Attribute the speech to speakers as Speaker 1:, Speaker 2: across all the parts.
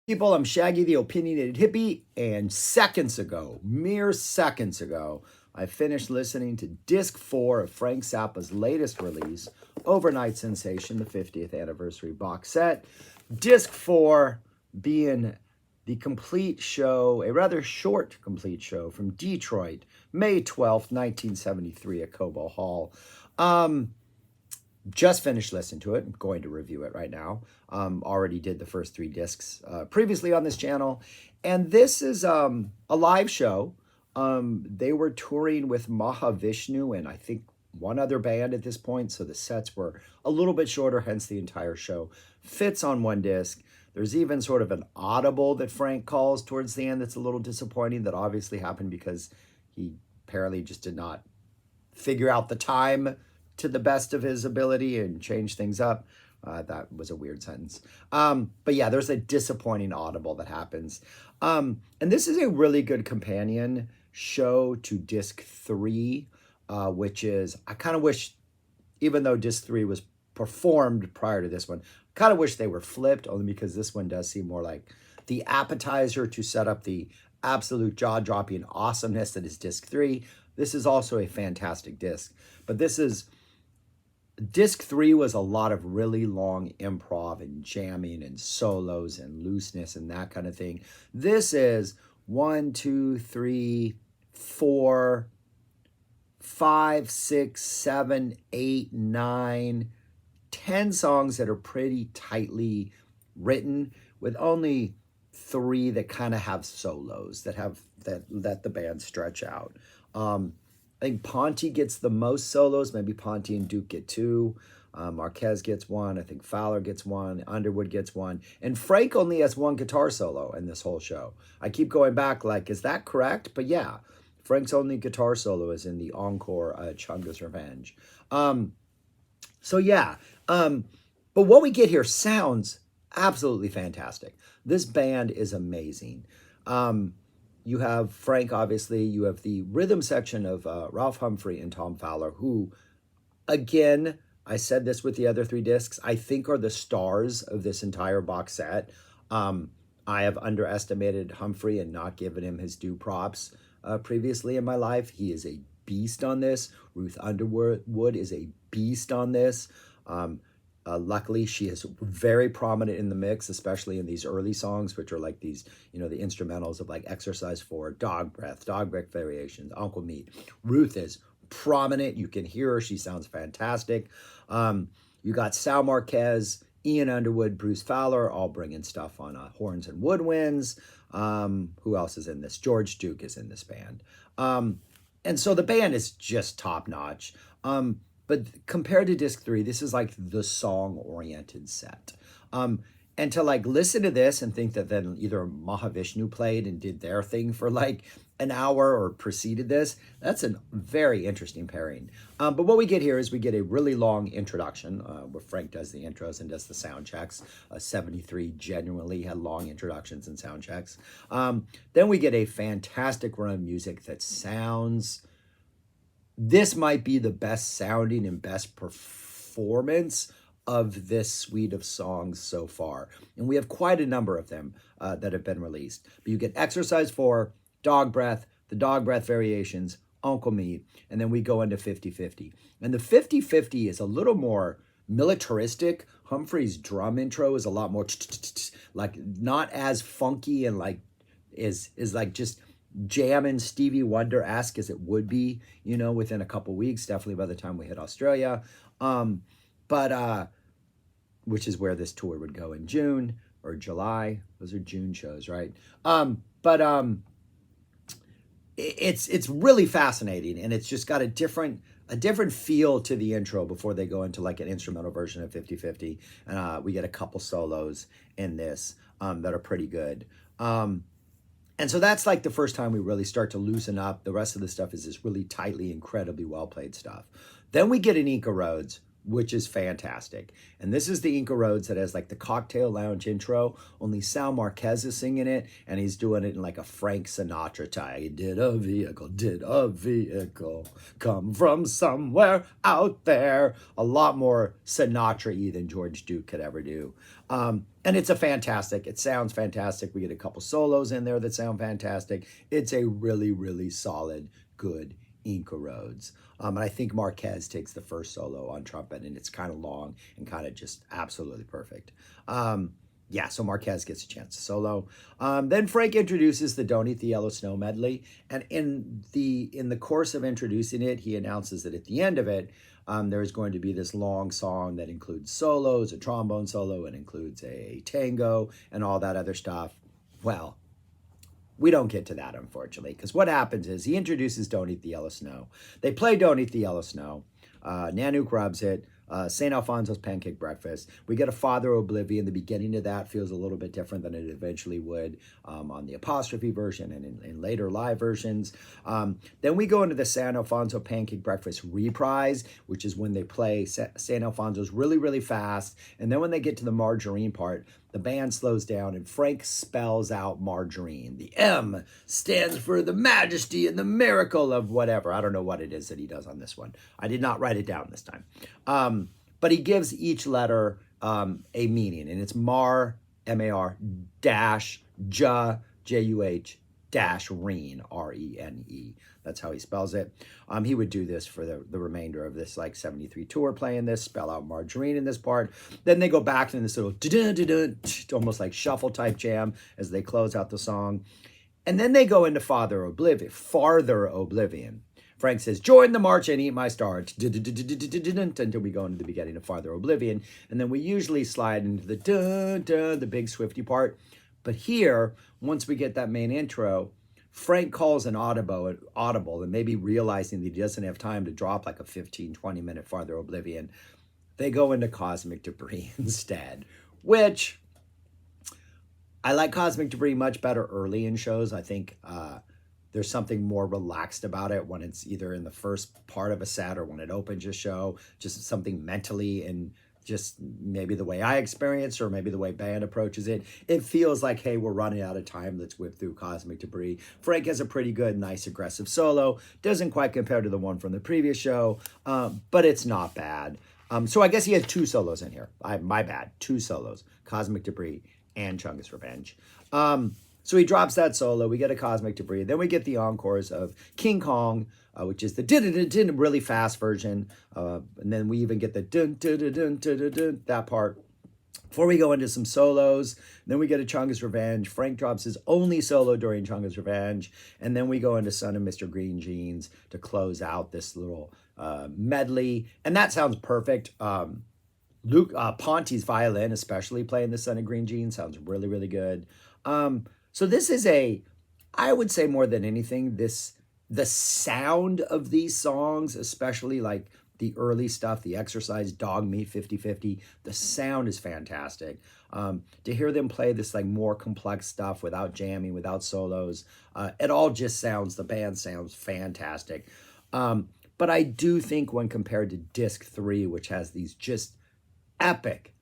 Speaker 1: People, I'm Shaggy the Opinionated Hippie, and mere seconds ago, I finished listening to Disc 4 of Frank Zappa's latest release, Over-Nite Sensation, the 50th anniversary box set. Disc 4 being the complete show, a rather short complete show from Detroit, May 12th, 1973 at Cobo Hall. Just finished listening to it. I'm going to review it right now. Already did the first 3 discs previously on this channel. And this is a live show. They were touring with Mahavishnu and I think one other band at this point. So the sets were a little bit shorter, hence the entire show fits on one disc. There's even sort of an audible that Frank calls towards the end that's a little disappointing. That obviously happened because he apparently just did not figure out the time to the best of his ability and change things up. That was a weird sentence. But yeah, there's a disappointing audible that happens. And this is a really good companion show to disc 3, which is, I kind of wish, even though disc 3 was performed prior to this one, kind of wish they were flipped, only because this one does seem more like the appetizer to set up the absolute jaw-dropping awesomeness that is disc 3. This is also a fantastic disc, but Disc 3 was a lot of really long improv and jamming and solos and looseness and that kind of thing. This is 1, 2, 3, 4, 5, 6, 7, 8, 9, 10 songs that are pretty tightly written, with only 3 that kind of have solos that let the band stretch out. I think Ponte gets the most solos. Maybe Ponte and Duke get 2. Marquez gets 1. I think Fowler gets 1. Underwood gets 1. And Frank only has 1 guitar solo in this whole show. I keep going back like, is that correct? But yeah, Frank's only guitar solo is in the encore Chunga's Revenge. So yeah, but what we get here sounds absolutely fantastic. This band is amazing. You have Frank, obviously. You have the rhythm section of Ralph Humphrey and Tom Fowler, who, again, I said this with the other 3 discs, I think are the stars of this entire box set. I have underestimated Humphrey and not given him his due props previously in my life. He is a beast on this. Ruth Underwood is a beast on this. Luckily, she is very prominent in the mix, especially in these early songs, which are like these, the instrumentals of like Exercise 4, Dog Breath Variations, Uncle Meat. Ruth is prominent. You can hear her. She sounds fantastic. You got Sal Marquez, Ian Underwood, Bruce Fowler, all bringing stuff on horns and woodwinds. Who else is in this? George Duke is in this band. And so the band is just top notch. But compared to disc 3, this is like the song-oriented set. And to like listen to this and think that then either Mahavishnu played and did their thing for like an hour or preceded this, that's a very interesting pairing. But what we get here is we get a really long introduction where Frank does the intros and does the sound checks. 73 genuinely had long introductions and sound checks. Then we get a fantastic run of music that sounds... This might be the best sounding and best performance of this suite of songs so far. And we have quite a number of them that have been released. But you get Exercise 4, Dog Breath, the Dog Breath Variations, Uncle Meat, and then we go into 50-50. And the 50-50 is a little more militaristic. Humphrey's drum intro is a lot more like not as funky and like is like just jamming Stevie Wonder-esque as it would be, within a couple weeks, definitely by the time we hit Australia. But which is where this tour would go in June or July. Those are June shows, right? It's really fascinating, and it's just got a different feel to the intro before they go into like an instrumental version of 50-50. And we get a couple solos in this that are pretty good. And so that's like the first time we really start to loosen up. The rest of the stuff is this really tightly, incredibly well-played stuff. Then we get an Inca Roads, which is fantastic. And this is the Inca Roads that has like the Cocktail Lounge intro, only Sal Marquez is singing it, and he's doing it in like a Frank Sinatra tie. Did a vehicle come from somewhere out there? A lot more Sinatra-y than George Duke could ever do. And it sounds fantastic. We get a couple solos in there that sound fantastic. It's a really, really solid, good Inca Roads. And I think Marquez takes the first solo on trumpet, and it's kind of long and kind of just absolutely perfect. Yeah, so Marquez gets a chance to solo. Then Frank introduces the Don't Eat the Yellow Snow medley, and in the course of introducing it, he announces that at the end of it, there's going to be this long song that includes solos, a trombone solo, and includes a tango and all that other stuff. Well, we don't get to that, unfortunately, because what happens is he introduces Don't Eat the Yellow Snow. They play Don't Eat the Yellow Snow. Nanook rubs it. St. Alfonso's Pancake Breakfast. We get a Father Oblivion. The beginning of that feels a little bit different than it eventually would on the apostrophe version and in later live versions. Then we go into the San Alfonso Pancake Breakfast reprise, which is when they play St. Alfonso's really, really fast. And then when they get to the margarine part, the band slows down and Frank spells out margarine. The M stands for the majesty and the miracle of whatever. I don't know what it is that he does on this one. I did not write it down this time. But he gives each letter a meaning, and it's Mar, M-A-R, dash, Juh, J-U-H, dash, Reen, R-E-N-E. That's how he spells it. He would do this for the remainder of this like 73 tour, playing this, spell out margarine in this part. Then they go back to this little almost like shuffle type jam as they close out the song. And then they go into Farther Oblivion. Frank says, join the march and eat my star, until we go into the beginning of Farther Oblivion. And then we usually slide into the big Swifty part. But here, once we get that main intro, Frank calls an audible, and maybe realizing that he doesn't have time to drop like a 15, 20-minute Farther Oblivion, they go into Cosmic Debris instead, which I like Cosmic Debris much better early in shows. I think there's something more relaxed about it when it's either in the first part of a set or when it opens a show, just something mentally and just maybe the way I experience or maybe the way band approaches it. It feels like, hey, we're running out of time. Let's whip through Cosmic Debris. Frank has a pretty good, nice, aggressive solo. Doesn't quite compare to the one from the previous show, but it's not bad. So I guess he has two solos in here. My bad. Two solos. Cosmic Debris and Chungus Revenge. So he drops that solo. We get a Cosmic Debris. Then we get the encores of King Kong, which is the dun really fast version. And then we even get the dun that part. Before we go into some solos, then we get a Chungus Revenge. Frank drops his only solo during Chungus Revenge. And then we go into Son of Mr. Green Jeans to close out this little medley. And that sounds perfect. Luke Ponte's violin, especially playing the Son of Green Jeans, sounds really, really good. So this is I would say more than anything, the sound of these songs, especially like the early stuff, the Exercise, Dog Meat 50/50, the sound is fantastic. To hear them play this like more complex stuff without jamming, without solos, it all just the band sounds fantastic. But I do think when compared to Disc 3, which has these just epic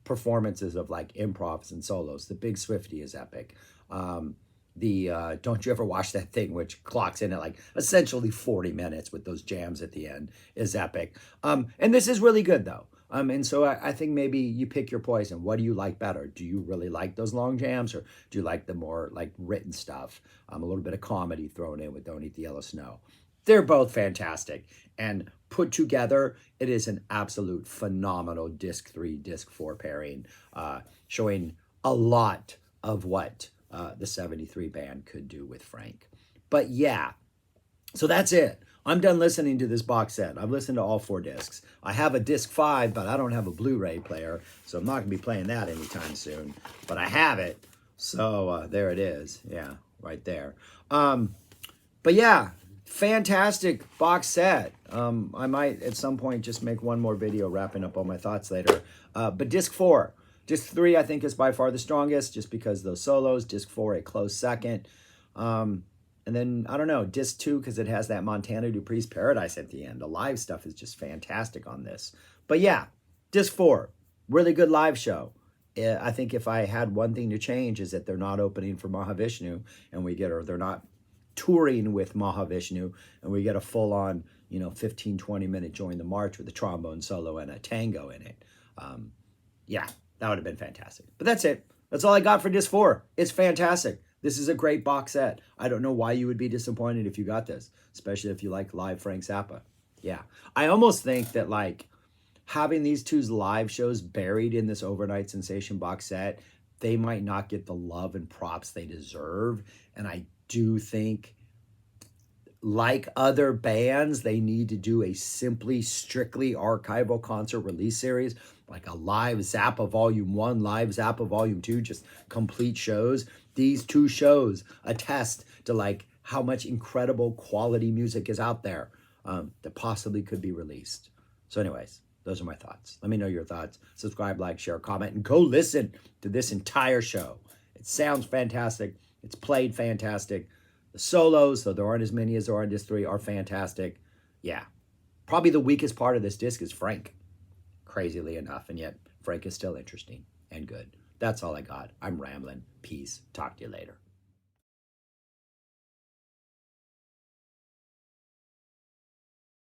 Speaker 1: performances of like improvs and solos, the Big Swifty is epic. Don't You Ever Watch That Thing, which clocks in at like essentially 40 minutes with those jams at the end, is epic. And this is really good though. And so I think maybe you pick your poison. What do you like better? Do you really like those long jams, or do you like the more like written stuff? A little bit of comedy thrown in with Don't Eat the Yellow Snow. They're both fantastic, and put together, it is an absolute phenomenal Disc 3, Disc 4 pairing, showing a lot of what the 73 band could do with Frank. But yeah, so that's it. I'm done listening to this box set. I've listened to all 4 discs. I have a Disc 5, but I don't have a Blu-ray player, so I'm not going to be playing that anytime soon. But I have it, so there it is. Yeah, right there. But yeah, fantastic box set. I might at some point just make one more video wrapping up all my thoughts later. But Disc 4. Disc 3, I think, is by far the strongest, just because those solos. Disc 4, a close second. And then, I don't know, disc 2, because it has that Montana Dupree's Paradise at the end. The live stuff is just fantastic on this. But yeah, disc 4, really good live show. I think if I had one thing to change is that they're not opening for Mahavishnu or they're not touring with Mahavishnu and we get a full-on, 15, 20-minute Join the March with a trombone solo and a tango in it. Yeah, that would have been fantastic. But that's it. That's all I got for disc 4. It's fantastic. This is a great box set. I don't know why you would be disappointed if you got this, especially if you like live Frank Zappa. Yeah. I almost think that having these two live shows buried in this Over-Nite Sensation box set, they might not get the love and props they deserve. And I do think, like other bands, they need to do a strictly archival concert release series, like a live Zappa Volume 1, live Zappa Volume 2, just complete shows. These two shows attest to how much incredible quality music is out there that possibly could be released. So anyways, those are my thoughts. Let me know your thoughts. Subscribe, like, share, comment, and go listen to this entire show. It sounds fantastic. It's played fantastic. The solos, though there aren't as many as there are in disc 3, are fantastic. Yeah. Probably the weakest part of this disc is Frank, crazily enough, and yet Frank is still interesting and good. That's all I got. I'm rambling. Peace. Talk to you later.